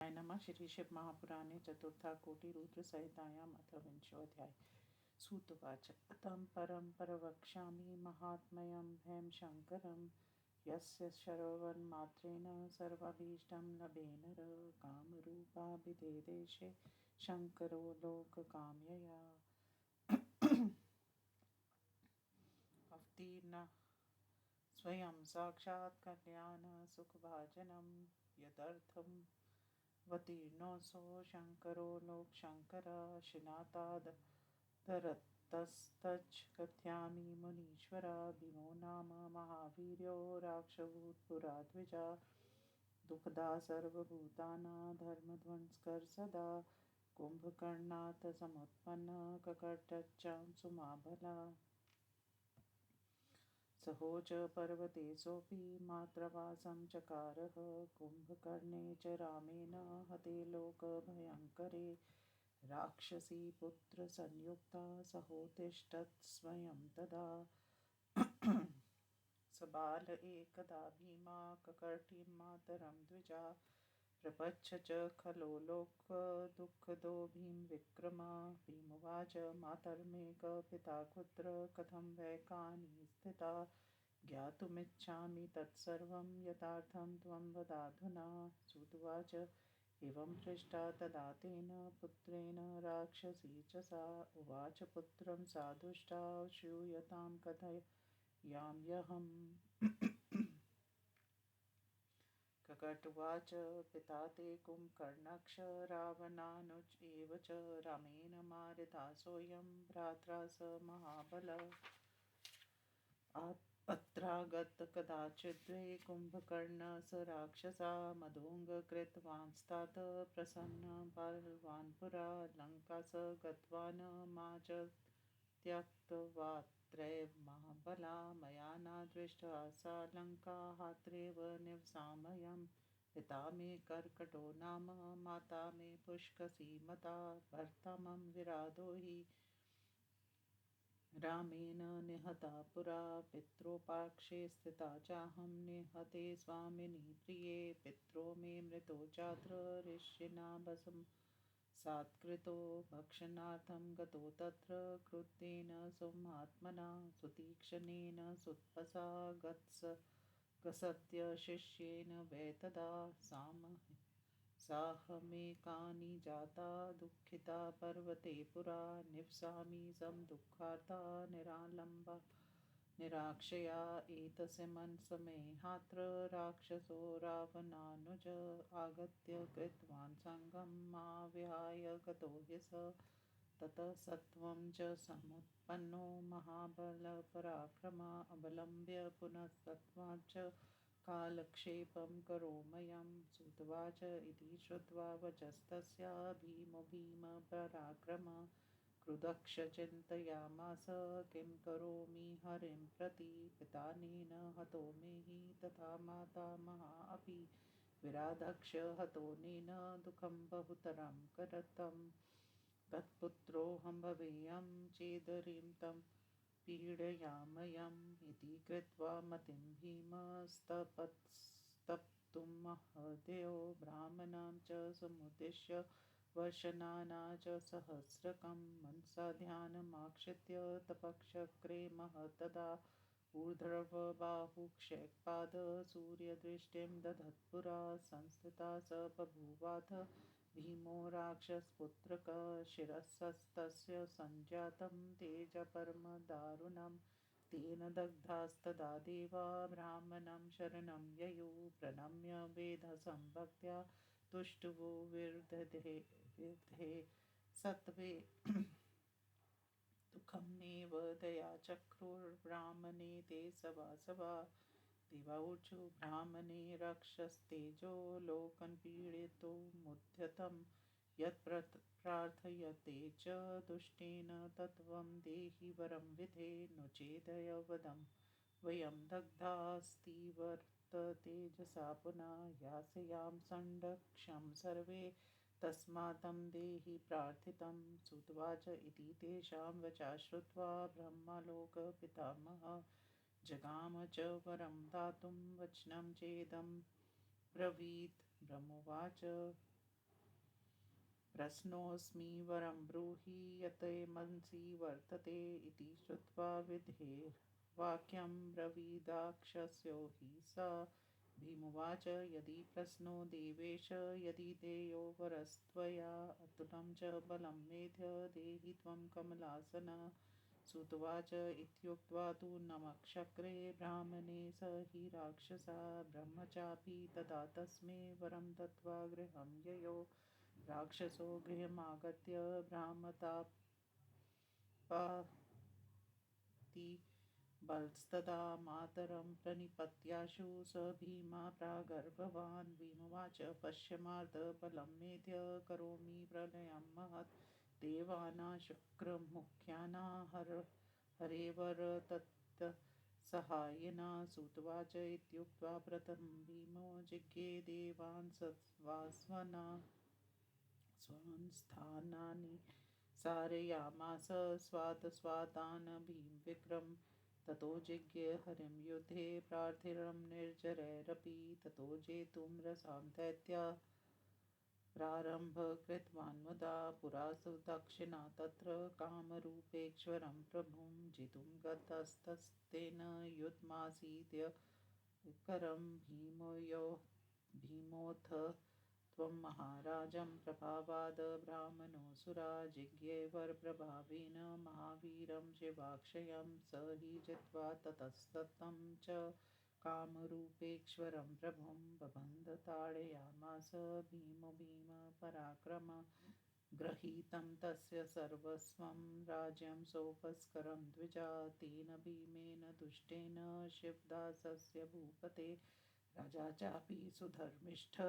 श्रीगणेशाय नमः। श्री शिव महापुराणे चतुर्थाकोटिरुद्रसंहितायाम् अथ विंशोऽध्यायः। सूतुवाच तं परं प्रवक्ष्यामि महात्म्यं भयं शङ्करं यस्य श्रवणमात्रेण सर्वाभीष्टं लभे नर कामरूपाभिधेदेशे शङ्करो लोककामयया अवतीर्णः स्वयं साक्षात् कल्याणसुखभाजनं यदर्थं वतीर्णोऽसौ शङ्करो लोकशङ्करशिनाथादरतस्तच्च कथयामि मुनीश्वरा भीमो नाम महावीर्यो राक्षभूत्पुराद्विजा दुःखदा सर्वभूतानां धर्मध्वंसकर सदा कुम्भकर्णात् समुत्पन्नः ककटच्चांसुमाबला सहोज पर्वतेशोऽपि मात्रवासं चकारः कुम्भकर्णे च रामेण हते लोकभयङ्करे राक्षसी पुत्रसंयुक्ता सहोत्तिष्ठत् स्वयं तदा सबाल एकदा भीमा ककर्टीं मातरं द्विजा प्रपच्छ च खलो लोकदुःखदो भीमविक्रमा भीमुवाच मातर्मेक पिता कुत्र कथं वैकानि स्थिता ज्ञातुमिच्छामि तत्सर्वं यथार्थं त्वं वदाधुना सूतुवाच एवं पृष्टा तदा तेन पुत्रेण राक्षसी च सा उवाच पुत्रं सा दुष्टा श्रूयतां कथयाम्यहम् ककटुवाच पिता ते कुम्भकर्णक्ष रावणानुज एव च रामेण मारिता सोऽयं भ्रात्रा स महाबलः अत्रागत कदाचिद्वै कुम्भकर्णः स राक्षसा मदोऽङ्गकृतवांस्तात प्रसन्नः बलवान् पुरा लङ्का स गतवान् मा च त्यक्त्वात्रैव महाबला मया न दृष्टा सा लङ्का हात्रेव निवसाम्यहम् पिता मे कर्कटो नाम माता मे पुष्कसी मता भर्ता मम विराधो हि रामेण निहता पुरा पित्रोपाक्षे स्थिता चाहं निहते स्वामिनि प्रिये पित्रो मे मृतो चात्र ऋष्यिणा भस्म सात्कृतो भक्षणार्थं गतो तत्र क्रुद्धेन सोमात्मना सुतीक्ष्णेन सुतपसा गसत्य शिष्येन वै तदा साहमेकानि जाता दुःखिता पर्वते पुरा निवसामि समदुःखार्ता निरालम्बा निराक्षया एतस्य मनसमेहात्र राक्षसो रावणानुज आगत्य कृतवान् सङ्गं मा विहाय गतो ह्यस ततः सत्वं च समुत्पन्नो महाबलपराक्रमा अवलम्ब्य पुनः सत्त्वाच्च कालक्षेपं करोमयं सूतवाच इति श्रुत्वा वचस्तस्या भीमो भीमपराक्रमः क्रुधक्ष चिन्तयामास किं करोमि हरिं प्रति पितानेन हतो मे हि तथा माता महा अपि विराधक्ष हतोनेन दुःखं बहुतरं करतम् तत्पुत्रोऽहं भवेयं चेदरिं तं पीडयाम्यहम् इति कृत्वा मतिं भीमस्तप्तुं महदेव ब्राह्मणां च समुद्दिश्य वर्षणाना च सहस्रकं मनसा ध्यानमाश्रित्य तपश्चक्रे महत्तदा ऊर्ध्वबाहुक्षैपाद सूर्यदृष्टिं दधत्पुरा संस्थिता स बभूवाथ भीमो राक्षसपुत्रकः शिरस्तस्य सञ्जातं तेजपरमदारुणं तेन दग्धास्तदा देवा ब्राह्मणं शरणं ययुः प्रणम्य वेदसंभक्त्या तुष्टुवो विदधे सत्त्वे दुःखं नैव दया चक्रुर्ब्राह्मणे ते सभासभा देवाऊचु ब्राह्मणे रक्षस्तेजो लोकन् पीडितो मुद्यतं यत् प्रार्थयते च दुष्टेन तत्त्वं देहि वरं विधे नो चेदयवदं वयं दग्धास्तीवर्त तेजसा पुनः यास्यां सन्दक्ष्यं सर्वे तस्मात्तं देहि प्रार्थितं सूतवाच इति तेषां वचा श्रुत्वा ब्रह्मलोकपितामहः जगाम च वरं दातुं वचनं चेदं ब्रवीत् ब्रह्मोवाच प्रश्नोऽस्मि वरं ब्रूहि यते मनसि वर्तते इति श्रुत्वा विधेर्वाक्यं ब्रवीदाक्षस्यो हि स भीमुवाच यदि प्रश्नो देवेश यदि देयो वरस्त्वया अतुलं च बलं मेध्य देहि त्वं कमलासन सुतवाच इत्युक्त्वा तु नमक्षक्रे ब्राह्मणे स हि राक्षसा ब्रह्मचापि तदा तस्मै वरं दत्त्वा गृहं ययौ राक्षसो गृहमागत्य बलस्तदा मातरं प्रणिपत्याशु स भीमा प्रागर्भवान् भीमवाच पश्यमार्दबलं मेध्य करोमि प्रलयं महत् देवानां शुक्रमुख्याना हरेवर तत् सहायेन सुतवाच इत्युक्त्वा प्रथमं भीमो जिज्ञे देवान् सत्स्वास्वना स्वस्थानानि सारयामास स्वादान् भीमविक्रम ततो जिज्ञे हरिं युद्धे प्रार्थिरं निर्जरैरपि ततो जेतुं रसां दैत्या प्रारम्भ कृतवान् मुदा पुरा सुदक्षिणा तत्र कामरूपेश्वरं प्रभुं जितुं गतस्तस्तेन युद्धमासीद्य करं भीमोऽथ त्वं महाराजं प्रभावाद ब्राह्मणोऽसुरा जिज्ञे वरप्रभावेन महावीरं शिवाक्षयं स हि जित्वा ततस्ततं च कामरूपेश्वरं प्रभुं बबन्ध ताडयामास भीमपराक्रम गृहीतं तस्य सर्वस्वं राज्यं सोपस्करं द्विजा तेन भीमेन दुष्टेन शिवदासस्य भूपते राजा चापि सुधर्मिष्ठ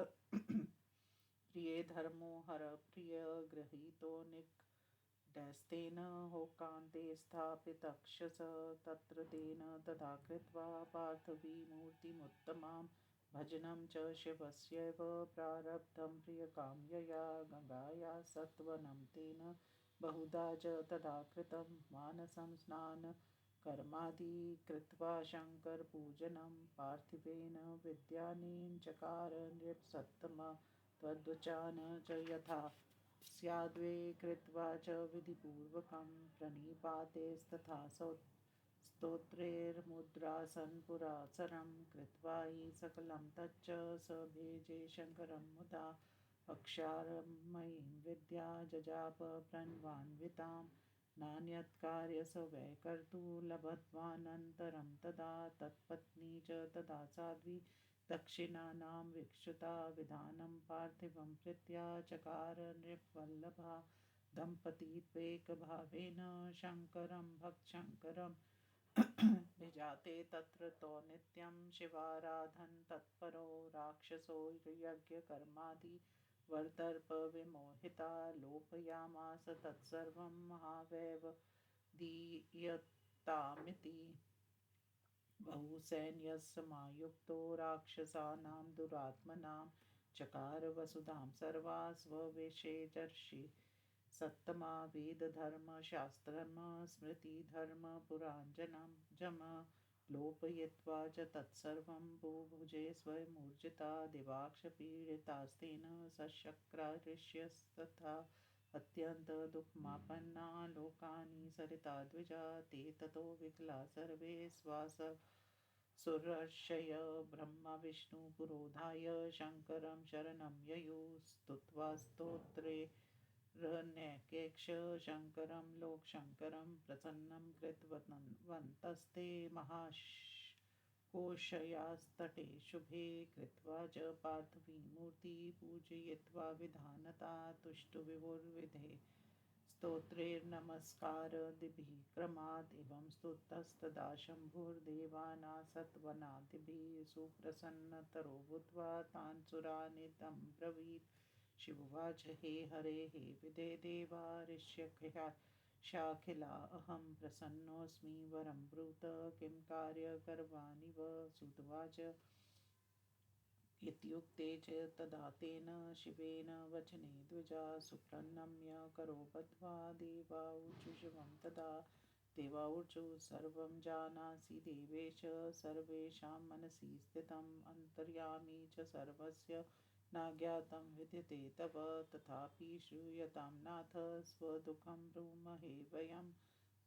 प्रिये धर्मो हरप्रिय गृहीतो निगडस्तेन होकान्ते स्थापितक्षस तत्र तेन तथा कृत्वा पार्थवीमूर्तिमुत्तमां भजनं च शिवस्यैव प्रारब्धं प्रियकाम्यया गङ्गाया सत्वनं तेन बहुधा च तदा कृतं मानसं स्नानकर्मादि कृत्वा शङ्करपूजनं पार्थिवेन विद्यानेन चकार नृपसत्तमा त्वद्वचान च यथा स्याद्वे कृत्वा च विधिपूर्वकं प्रणिपातेस्तथा स्तोत्रैर्मुद्रासनपुरासरं कृत्वा हि सकलं तच्च स भेजे शङ्करं मुदा अक्षारमयीं विद्या जजाप प्रणवान्वितां नान्यत्कार्य स वै कर्तुं लब्ध्वानन्तरं तदा तत्पत्नी च तदा साध्वी दक्षिणानां वीक्षुता विधानं पार्थिवं प्रीत्या चकार नृपवल्लभा दम्पतीत्वेकभावेन शङ्करं भक्तशङ्करं विजाते तत्र तो नित्यं शिवाराधन तत्परो राक्षसो यज्ञकर्मादि वर्दर्पविमोहिता लोपयामास तत्सर्वं महावैव दीयतामिति बहुसैन्यस्समायुक्तो राक्षसानां दुरात्मनां चकार वसुधां सर्वा स्वविषेजर्षि सत्तमा वेदधर्मशास्त्रम स्मृतिधर्मपुराञ्जनं जम लोपयित्वा च तत्सर्वं भूभुजे स्वयमूर्जिता दिवाक्षपीडितास्तेन सशक्राऋष्यस्तथा अत्यन्तदुःखमापन्ना लोकानि सरिता द्विजा ते ततो विकला सर्वे सुरर्षय ब्रह्मविष्णुपुरोधाय शङ्करं शरणं ययुः स्तुत्वा स्तोत्रेरनेकैक्ष शङ्करं लोकशङ्करं प्रसन्नं कृतवन्तस्ते महाकोशयास्तटे शुभे कृत्वा च पार्थवीमूर्ति पूजयित्वा विधानता तुष्टुविभुर्विधे स्तोत्रैर्नमस्कारादिभिः क्रमात् एवं स्तुतस्तदा शम्भुर्देवानां सत्वनादिभिः सुप्रसन्नतरो भूत्वा तान् सुरानिदमब्रवीत् शिवोवाच हे हरे हे विदे देवा ऋष्यशाखिला अहं प्रसन्नोऽस्मि वरं ब्रूत किं कार्यकरवाणि व सुतवाच इत्युक्ते च तदा तेन शिवेन वचने द्विजा सुप्रणम्य करो बद्ध्वा देवाऊचु शिवं तदा देवाऊचु सर्वं जानासि देवेश सर्वेषां मनसि स्थितम् अन्तर्यामी च सर्वस्य नाज्ञातं विद्यते तव तथापि श्रूयतां नाथ स्वदुःखं ब्रूमहे वयं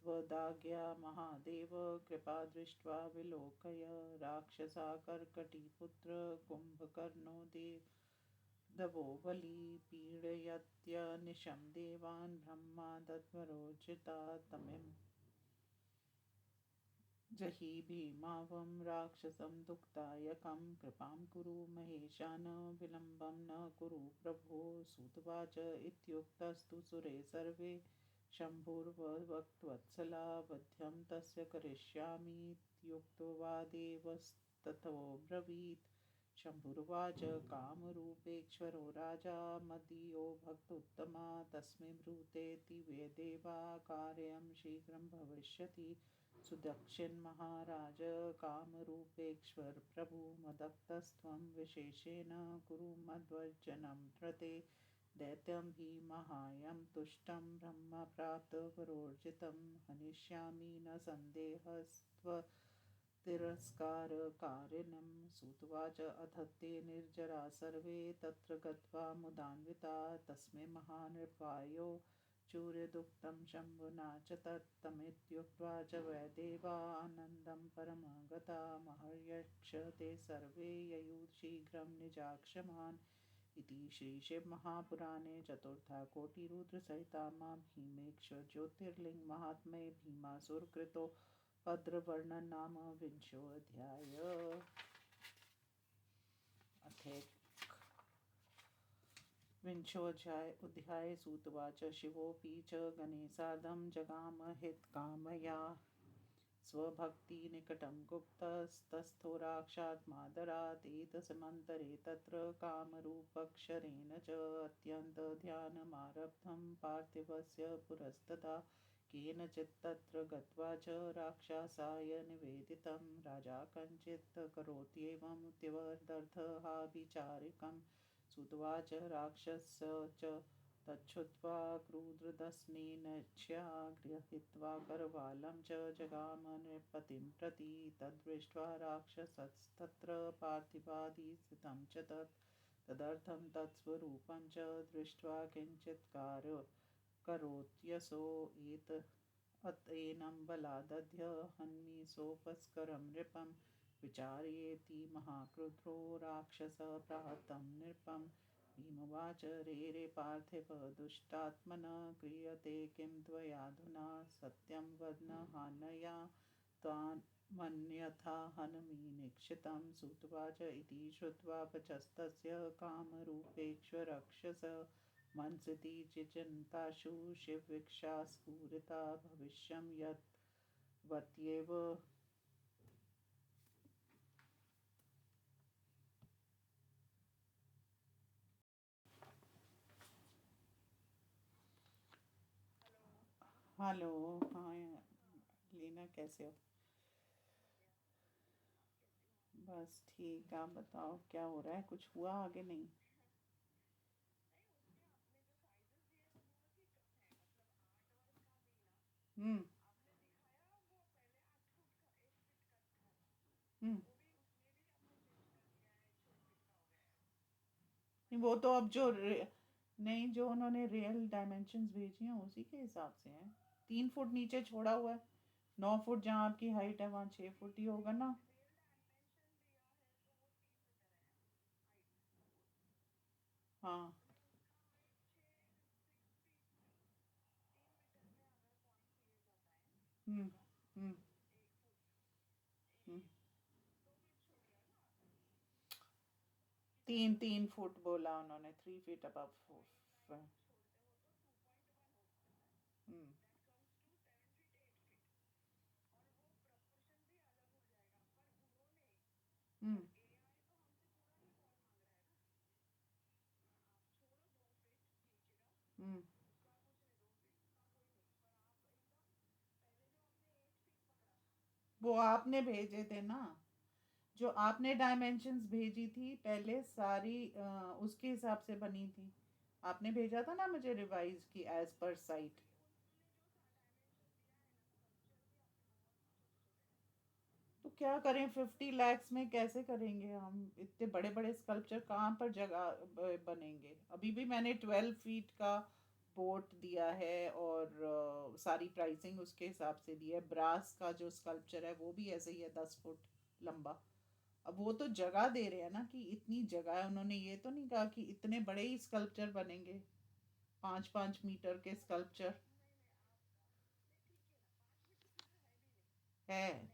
त्वदाज्ञया महादेव कृपा दृष्ट्वा विलोकय राक्षसा कर्कटीपुत्र कुम्भकर्णो दवो बली पीडयत्यनिशं देवान् ब्रह्मा दद्मरोचिता तमिम् जहि भीमावं राक्षसं दुःखदायकं कृपां कुरु महेशान विलम्बं न कुरु प्रभो सूतवाच इत्युक्तस्तु सुरे सर्वे शम्भुर्वक्त्वत्सला वध्यं तस्य करिष्यामीत्युक्त्वा देवस्तथोब्रवीत् शम्भुर्वाच कामरूपेश्वरो राजा मदीयो भक्तोत्तमा तस्मै ब्रूतेति वे देवा कार्यं शीघ्रं भविष्यति सुदक्षिन्महाराज कामरूपेश्वर प्रभु मदक्तस्त्वं विशेषेण कुरु मद्वचनं धृते दैत्यं भीमहायं तुष्टं ब्रह्मप्राप्तवरोर्जितं हनिष्यामि न सन्देहस्त्वतिरस्कारकारिणं सूतवाच अथ ते निर्जरा सर्वे तत्र गत्वा मुदान्विता तस्मै महानृपायो चूर्यदुक्तं शम्भुना च तत्तमित्युक्त्वा च वैदेवानन्दं परमगता महर्यक्ष ते सर्वे ययुः शीघ्रं निजाक्षमान् इति श्रीशिवमहापुराणे चतुर्थकोटिरुद्रसहितामा भीमेश्वरज्योतिर्लिङ्गमाहात्म्ये भीमासुरकृतो भद्रवर्णननाम विंशोऽध्यायः विंशोऽध्याय सूतवाच शिवोऽपि च गणेशादं जगाम हितकामया स्वभक्तिनिकटं गुप्तस्तस्थो राक्षात्मादरात् एतस्मन्तरे तत्र कामरूपक्षरेण च अत्यन्तध्यानमारब्धं पार्थिवस्य पुरस्तदा केनचित् तत्र गत्वा च राक्षसाय निवेदितं राजा कञ्चित् करोत्येवं त्यवदर्थहाभिचारिकम् सुतवाच राक्षस च तच्छ्रुत्वा क्रुद्धदस्नेन गृहीत्वा करवालं च जगाम नृपतिं प्रति तद्दृष्ट्वा राक्षसस्तत्र पार्थिवादिस्थितं च तदर्थं तत्स्वरूपं च दृष्ट्वा किञ्चित् करोत्यसो अतेनं बलादध्य हन्मि सोपस्करं नृपं विचारयेति महाक्रुद्धो राक्षसः प्राहतं नृपं भीमवाच रे पार्थिव दुष्टात्मनः क्रियते किं त्वयाधुना सत्यं वद न हानया त्वान्मन्यथा हनमि निक्षितं सुतवाच इति श्रुत्वा पचस्तस्य कामरूपेश्वरक्षसः मनसि चिचिन्ताशु शिववीक्षा स्फुरिता भविष्यं यद्वत्येव हेलो। हाँ लीना, कैसे हो? बस ठीक। आप बताओ क्या हो रहा है? कुछ हुआ आगे? नहीं। हम्म। हम्म। नहीं, वो तो अब नहीं, जो उन्होंने रियल डायमेंशंस भेजी हैं उसी के हिसाब से हैं। 3 फुट नीचे छोड़ा हुआ है। 9 फुट जहाँ आपकी हाइट है वहाँ 6 फुट ही होगा ना। हाँ। हम्म। हम्म। हम्म। 3 3 फुट बोला उन्होंने, 3 फीट अबव। हम्म। हम्म। हम्म। वो आपने भेजे थे ना, जो आपने डायमेंशंस भेजी थी पहले सारी, उसके हिसाब से बनी थी। आपने भेजा था ना मुझे रिवाइज की एज पर साइट। तो तो क्या करें, 50 lakhs में कैसे करेंगे हम? इतने बड़े बड़े स्कल्पचर कहाँ पर जगह बनेंगे? अभी भी मैंने 12 फीट का बोट दिया है, और सारी प्राइसिंग उसके हिसाब से दी है। ब्रास का जो स्कल्पचर है वो भी ऐसे ही है, 10 फुट लंबा। अब वो तो जगह दे रहे हैं ना, कि इतनी जगह है। उन्होंने ये तो नहीं कहा कि इतने बड़े ही स्कल्पचर बनेंगे, 5-5 मीटर के स्कल्पचर। है।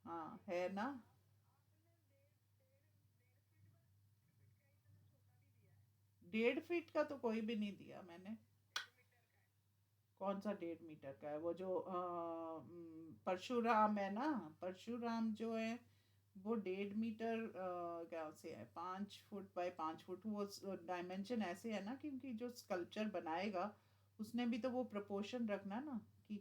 हाँ है ना। 1.5 फीट का तो कोई भी नहीं दिया मैंने। कौन सा 1.5 मीटर का है? वो जो परशुराम है ना, परशुराम जो है वो 1.5 मीटर क्या से है, 5 फुट बाय 5 फुट। वो डायमेंशन ऐसे है ना, क्योंकि जो स्कल्पचर बनाएगा उसने भी तो वो प्रपोर्शन रखना ना, कि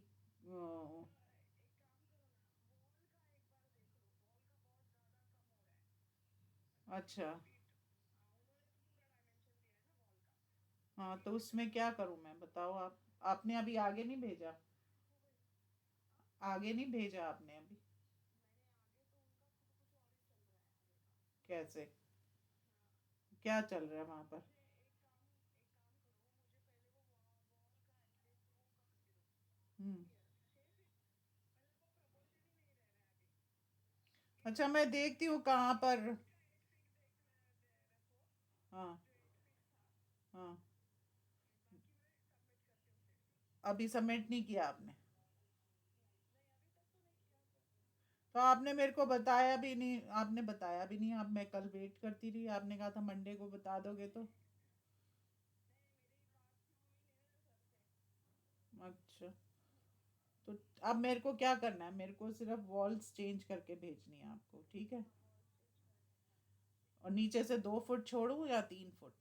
अच्छा। हाँ तो उसमें क्या करूँ मैं, बताओ आप। आपने अभी आगे नहीं भेजा? आगे नहीं भेजा आपने अभी? कैसे? क्या चल रहा है वहाँ पर? हम्म। अच्छा, मैं देखती हूँ कहाँ पर। हाँ। हाँ। अभी सबमिट नहीं किया आपने? तो आपने मेरे को बताया भी नहीं, आपने बताया भी नहीं। आप, मैं कल वेट करती रही, आपने कहा था मंडे को बता दोगे तो। अच्छा। तो अब मेरे को क्या करना है? मेरे को सिर्फ वॉल्स चेंज करके भेजनी है आपको, ठीक है? और नीचे से 2 फुट छोड़ूं या 3 फुट?